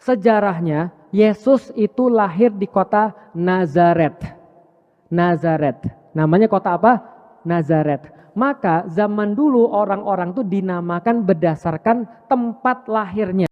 Sejarahnya, Yesus itu lahir di kota Nazaret. Nazaret. Namanya kota apa? Nazaret. Maka zaman dulu orang-orang itu dinamakan berdasarkan tempat lahirnya.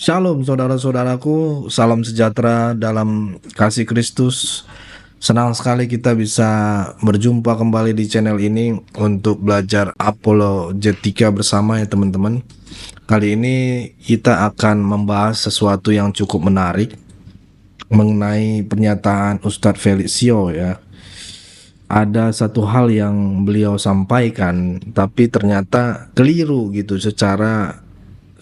Shalom saudara-saudaraku, salam sejahtera dalam kasih Kristus. Senang sekali kita bisa berjumpa kembali di channel ini untuk belajar apologetika bersama ya teman-teman. Kali ini kita akan membahas sesuatu yang cukup menarik mengenai pernyataan Ustadz Felicio ya. Ada satu hal yang beliau sampaikan tapi ternyata keliru gitu secara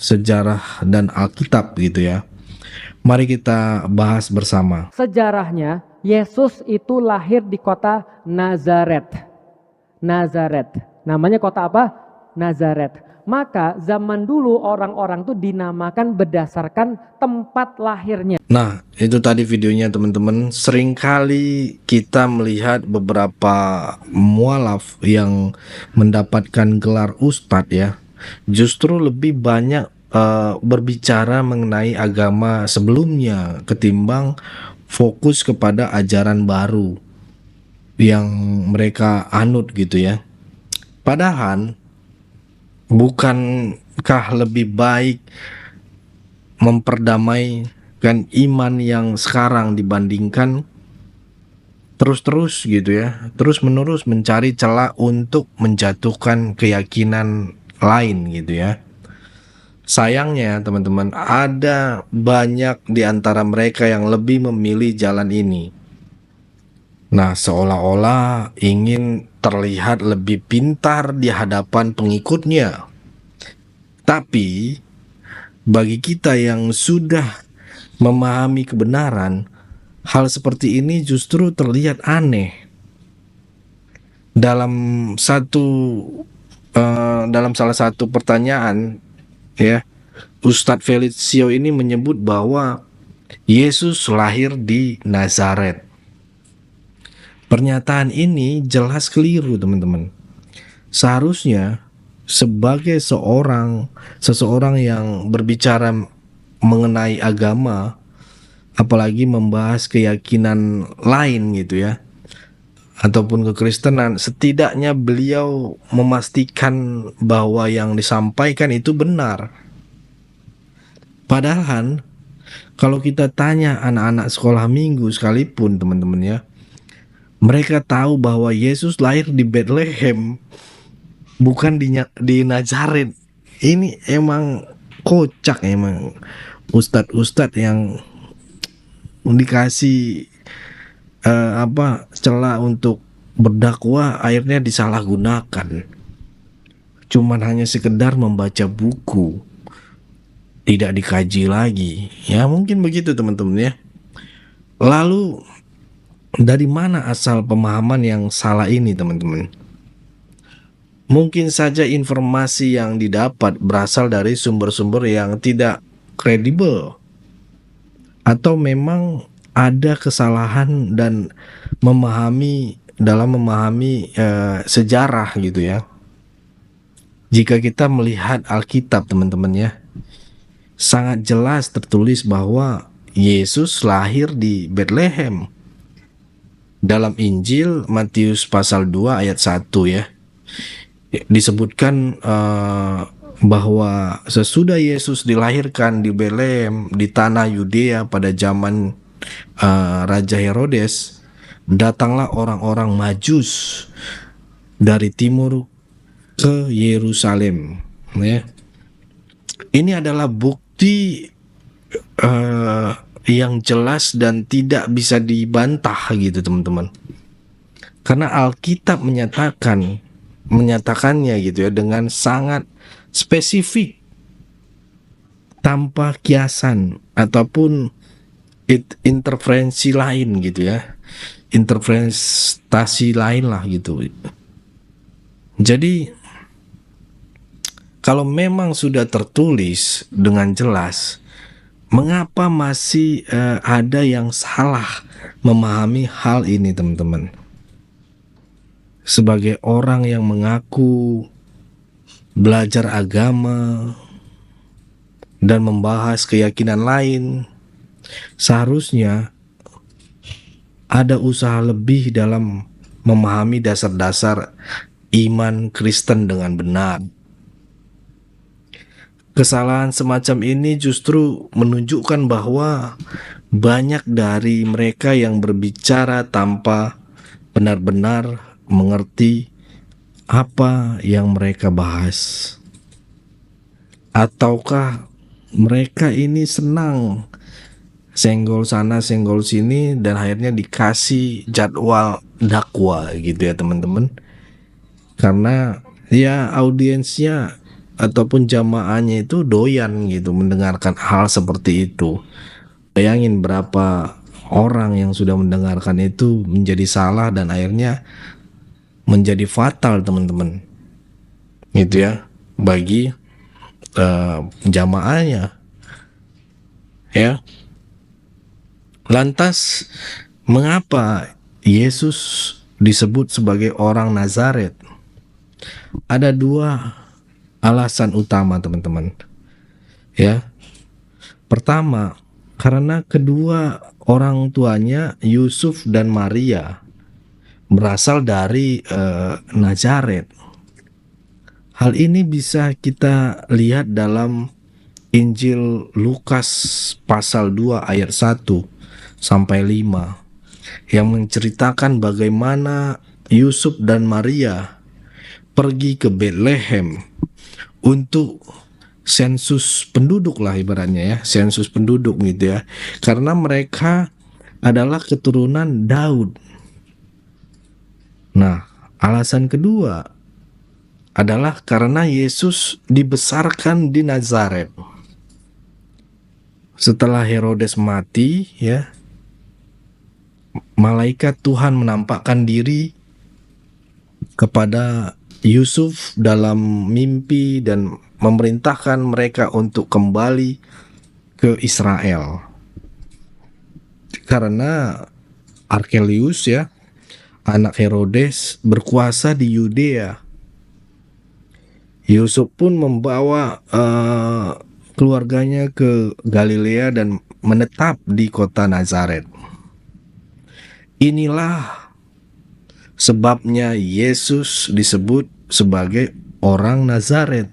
sejarah dan Alkitab gitu ya. Mari kita bahas bersama. Sejarahnya, Yesus itu lahir di kota Nazaret. Nazaret. Namanya kota apa? Nazaret. Maka zaman dulu orang-orang itu dinamakan berdasarkan tempat lahirnya. Nah, itu tadi videonya teman-teman. Seringkali kita melihat beberapa mualaf yang mendapatkan gelar ustadz ya, justru lebih banyak berbicara mengenai agama sebelumnya ketimbang fokus kepada ajaran baru yang mereka anut gitu ya. Padahal bukankah lebih baik memperdamaikan iman yang sekarang dibandingkan terus-terus gitu ya, terus-menerus mencari celah untuk menjatuhkan keyakinan lain gitu ya. Sayangnya teman-teman, ada banyak di antara mereka yang lebih memilih jalan ini. Nah, seolah-olah ingin terlihat lebih pintar di hadapan pengikutnya. Tapi bagi kita yang sudah memahami kebenaran, hal seperti ini justru terlihat aneh. Dalam salah satu pertanyaan ya, Ustadz Felicio ini menyebut bahwa Yesus lahir di Nazaret. Pernyataan ini jelas keliru teman-teman. Seharusnya sebagai seseorang yang berbicara mengenai agama, apalagi membahas keyakinan lain gitu ya, ataupun kekristenan, setidaknya beliau memastikan bahwa yang disampaikan itu benar. Padahal kalau kita tanya anak-anak sekolah minggu sekalipun teman-teman ya, mereka tahu bahwa Yesus lahir di Bethlehem, bukan di Nazaret. Ini emang kocak emang ustadz-ustadz yang dikasih celah untuk berdakwah akhirnya disalahgunakan. Cuman hanya sekedar membaca buku, tidak dikaji lagi. Ya mungkin begitu teman-teman ya. Lalu dari mana asal pemahaman yang salah ini teman-teman? Mungkin saja informasi yang didapat berasal dari sumber-sumber yang tidak kredibel, atau memang ada kesalahan dan dalam memahami sejarah gitu ya. Jika kita melihat Alkitab teman-teman ya, sangat jelas tertulis bahwa Yesus lahir di Bethlehem. Dalam Injil Matius pasal 2 ayat 1 ya, disebutkan bahwa sesudah Yesus dilahirkan di Bethlehem di tanah Yudea pada zaman Raja Herodes, datanglah orang-orang Majus dari timur ke Yerusalem ya. Ini adalah bukti yang jelas dan tidak bisa dibantah gitu teman-teman. Karena Alkitab menyatakannya gitu ya dengan sangat spesifik, tanpa kiasan ataupun interferensi lain gitu ya, interpretasi lain lah gitu. Jadi kalau memang sudah tertulis dengan jelas, mengapa masih ada yang salah memahami hal ini, teman-teman? Sebagai orang yang mengaku belajar agama dan membahas keyakinan lain, seharusnya ada usaha lebih dalam memahami dasar-dasar iman Kristen dengan benar. Kesalahan semacam ini justru menunjukkan bahwa banyak dari mereka yang berbicara tanpa benar-benar mengerti apa yang mereka bahas. Ataukah mereka ini senang senggol sana senggol sini dan akhirnya dikasih jadwal dakwah gitu ya, teman-teman. Karena ya audiensnya ataupun jamaahnya itu doyan gitu mendengarkan hal seperti itu. Bayangin berapa orang yang sudah mendengarkan itu menjadi salah dan akhirnya menjadi fatal, teman-teman. Gitu ya, bagi jamaahnya. Ya. Lantas mengapa Yesus disebut sebagai orang Nazaret? Ada dua alasan utama, teman-teman. Ya. Pertama, karena kedua orang tuanya Yusuf dan Maria berasal dari Nazaret. Hal ini bisa kita lihat dalam Injil Lukas pasal 2 ayat 1 sampai 5 yang menceritakan bagaimana Yusuf dan Maria pergi ke Bethlehem untuk sensus penduduk lah ibaratnya ya, sensus penduduk gitu ya. Karena mereka adalah keturunan Daud. Nah, alasan kedua adalah karena Yesus dibesarkan di Nazaret. Setelah Herodes mati ya, malaikat Tuhan menampakkan diri kepada Yusuf dalam mimpi dan memerintahkan mereka untuk kembali ke Israel. Karena Arkelius ya, anak Herodes, berkuasa di Yudea. Yusuf pun membawa keluarganya ke Galilea dan menetap di kota Nazaret. Inilah sebabnya Yesus disebut sebagai orang Nazaret.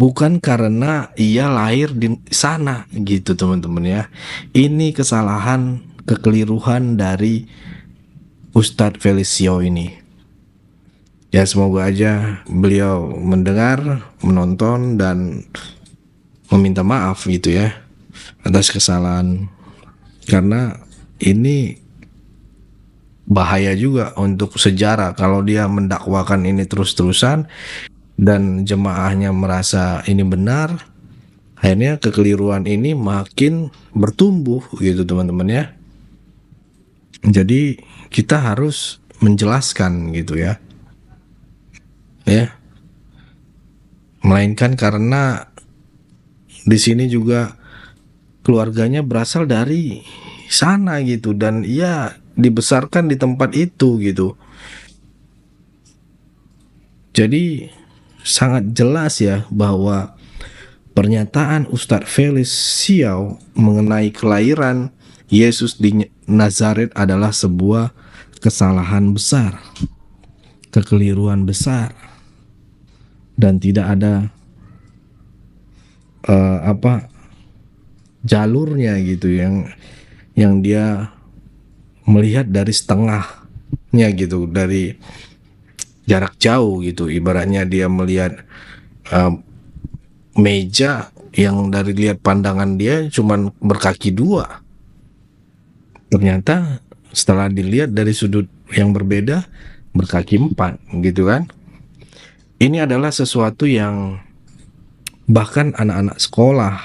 Bukan karena ia lahir di sana gitu, teman-teman ya. Ini kesalahan, kekeliruan dari Ustadz Felicio ini. Ya semoga aja beliau mendengar, menonton dan meminta maaf gitu ya atas kesalahan. Karena ini bahaya juga untuk sejarah kalau dia mendakwakan ini terus-terusan dan jemaahnya merasa ini benar, akhirnya kekeliruan ini makin bertumbuh gitu, teman-teman ya. Jadi kita harus menjelaskan gitu ya. Ya. Melainkan karena di sini juga keluarganya berasal dari sana gitu dan ia dibesarkan di tempat itu gitu. Jadi sangat jelas ya bahwa pernyataan Ustadz Felicio mengenai kelahiran Yesus di Nazaret adalah sebuah kesalahan besar, kekeliruan besar, dan tidak ada jalurnya gitu yang dia melihat dari setengahnya gitu, dari jarak jauh gitu. Ibaratnya dia melihat meja yang dari lihat pandangan dia cuman berkaki dua, ternyata setelah dilihat dari sudut yang berbeda berkaki 4 gitu kan. Ini adalah sesuatu yang bahkan anak-anak sekolah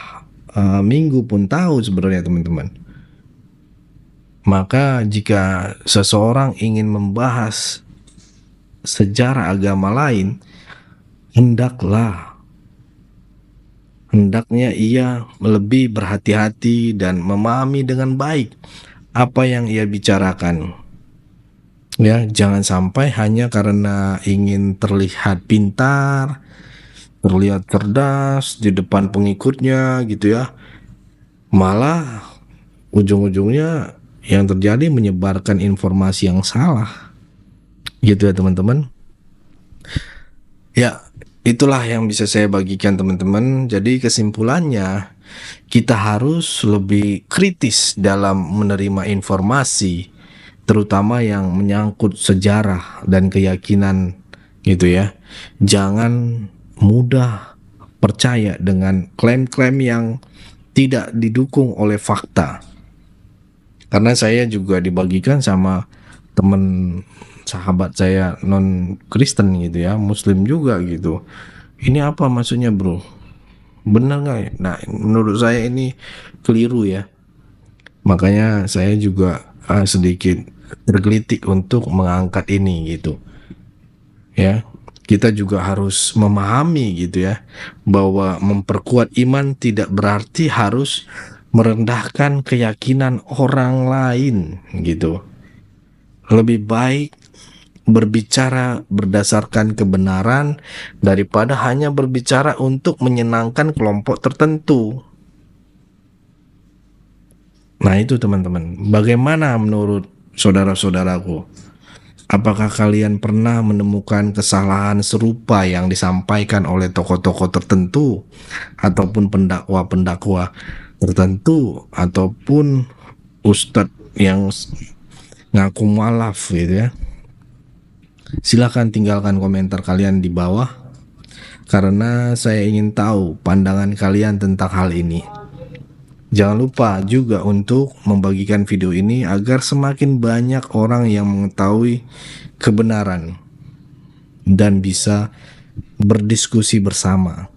minggu pun tahu sebenarnya teman-teman. Maka jika seseorang ingin membahas sejarah agama lain, hendaknya ia lebih berhati-hati dan memahami dengan baik apa yang ia bicarakan. Ya, jangan sampai hanya karena ingin terlihat pintar, terlihat cerdas di depan pengikutnya gitu ya, malah ujung-ujungnya yang terjadi menyebarkan informasi yang salah gitu ya teman-teman. Ya, itulah yang bisa saya bagikan teman-teman. Jadi kesimpulannya, kita harus lebih kritis dalam menerima informasi, terutama yang menyangkut sejarah dan keyakinan gitu ya. Jangan mudah percaya dengan klaim-klaim yang tidak didukung oleh fakta. Karena saya juga dibagikan sama teman sahabat saya non Kristen gitu ya, Muslim juga gitu. Ini apa maksudnya bro? Benar nggak ya? Nah, menurut saya ini keliru ya. Makanya saya juga sedikit tergelitik untuk mengangkat ini gitu. Ya, kita juga harus memahami gitu ya, bahwa memperkuat iman tidak berarti harus merendahkan keyakinan orang lain gitu. Lebih baik berbicara berdasarkan kebenaran daripada hanya berbicara untuk menyenangkan kelompok tertentu. Nah itu teman-teman, bagaimana menurut saudara-saudaraku? Apakah kalian pernah menemukan kesalahan serupa yang disampaikan oleh tokoh-tokoh tertentu ataupun pendakwa-pendakwa tertentu ataupun ustadz yang ngaku mualaf gitu ya? Silakan tinggalkan komentar kalian di bawah karena saya ingin tahu pandangan kalian tentang hal ini. Jangan lupa juga untuk membagikan video ini agar semakin banyak orang yang mengetahui kebenaran dan bisa berdiskusi bersama.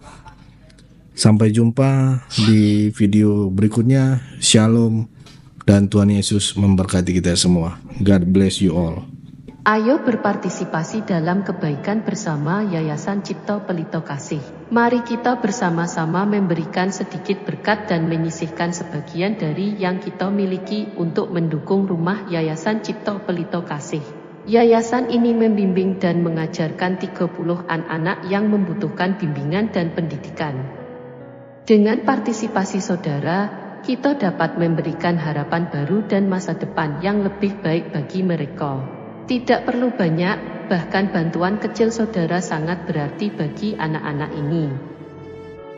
Sampai jumpa di video berikutnya. Shalom dan Tuhan Yesus memberkati kita semua. God bless you all. Ayo berpartisipasi dalam kebaikan bersama Yayasan Cipto Pelito Kasih. Mari kita bersama-sama memberikan sedikit berkat dan menyisihkan sebagian dari yang kita miliki untuk mendukung rumah Yayasan Cipto Pelito Kasih. Yayasan ini membimbing dan mengajarkan 30-an anak yang membutuhkan bimbingan dan pendidikan. Dengan partisipasi saudara, kita dapat memberikan harapan baru dan masa depan yang lebih baik bagi mereka. Tidak perlu banyak, bahkan bantuan kecil saudara sangat berarti bagi anak-anak ini.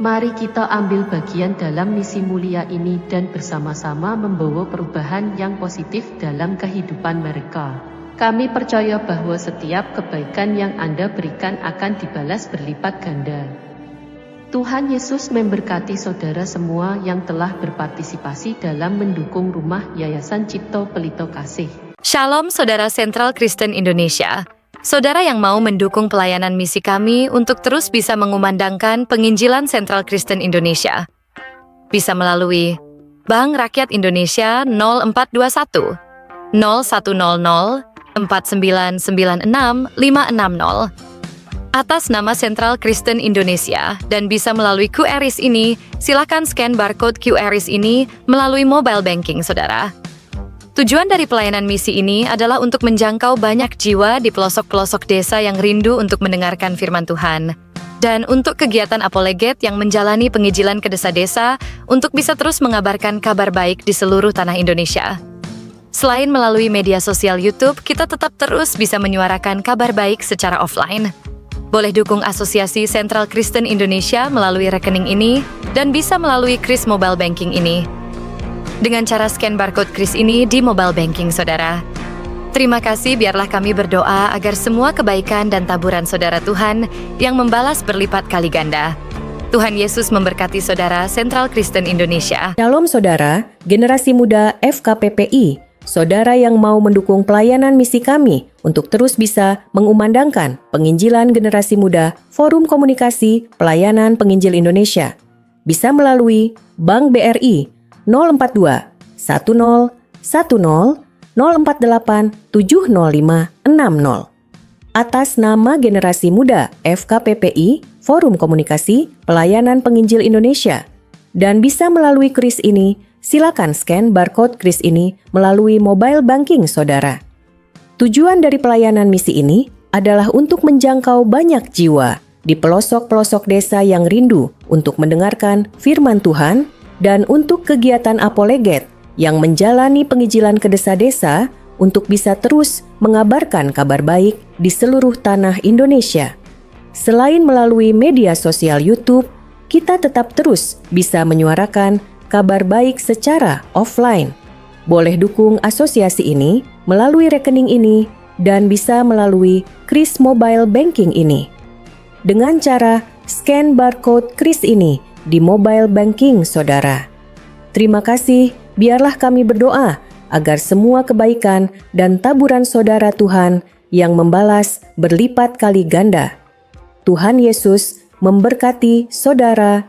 Mari kita ambil bagian dalam misi mulia ini dan bersama-sama membawa perubahan yang positif dalam kehidupan mereka. Kami percaya bahwa setiap kebaikan yang Anda berikan akan dibalas berlipat ganda. Tuhan Yesus memberkati saudara semua yang telah berpartisipasi dalam mendukung rumah Yayasan Cipto Pelito Kasih. Shalom Saudara Sentral Kristen Indonesia. Saudara yang mau mendukung pelayanan misi kami untuk terus bisa mengumandangkan penginjilan Sentral Kristen Indonesia, bisa melalui Bank Rakyat Indonesia 0421 0100 4996 560 atas nama Sentral Kristen Indonesia, dan bisa melalui QRIS ini. Silakan scan barcode QRIS ini melalui mobile banking saudara. Tujuan dari pelayanan misi ini adalah untuk menjangkau banyak jiwa di pelosok-pelosok desa yang rindu untuk mendengarkan firman Tuhan, dan untuk kegiatan apoleget yang menjalani penginjilan ke desa-desa untuk bisa terus mengabarkan kabar baik di seluruh tanah Indonesia. Selain melalui media sosial YouTube, kita tetap terus bisa menyuarakan kabar baik secara offline. Boleh dukung Asosiasi Sentral Kristen Indonesia melalui rekening ini, dan bisa melalui KRIS Mobile Banking ini. Dengan cara scan barcode KRIS ini di mobile banking saudara. Terima kasih, biarlah kami berdoa agar semua kebaikan dan taburan saudara Tuhan yang membalas berlipat kali ganda. Tuhan Yesus memberkati saudara Sentral Kristen Indonesia. Shalom saudara, generasi muda FKPPI, saudara yang mau mendukung pelayanan misi kami untuk terus bisa mengumandangkan penginjilan generasi muda Forum Komunikasi Pelayanan Penginjil Indonesia. bisa melalui Bank BRI 042 10 10 048 705 60. Atas nama Generasi Muda FKPPI, Forum Komunikasi Pelayanan Penginjil Indonesia, dan bisa melalui kris ini, silakan scan barcode kris ini melalui mobile banking saudara. Tujuan dari pelayanan misi ini adalah untuk menjangkau banyak jiwa di pelosok-pelosok desa yang rindu untuk mendengarkan firman Tuhan dan untuk kegiatan apoleget yang menjalani penginjilan ke desa-desa untuk bisa terus mengabarkan kabar baik di seluruh tanah Indonesia. Selain melalui media sosial YouTube, kita tetap terus bisa menyuarakan kabar baik secara offline. Boleh dukung asosiasi ini melalui rekening ini dan bisa melalui kris mobile banking ini. Dengan cara scan barcode kris ini di mobile banking saudara. Terima kasih, biarlah kami berdoa agar semua kebaikan dan taburan saudara Tuhan yang membalas berlipat kali ganda. Tuhan Yesus memberkati saudara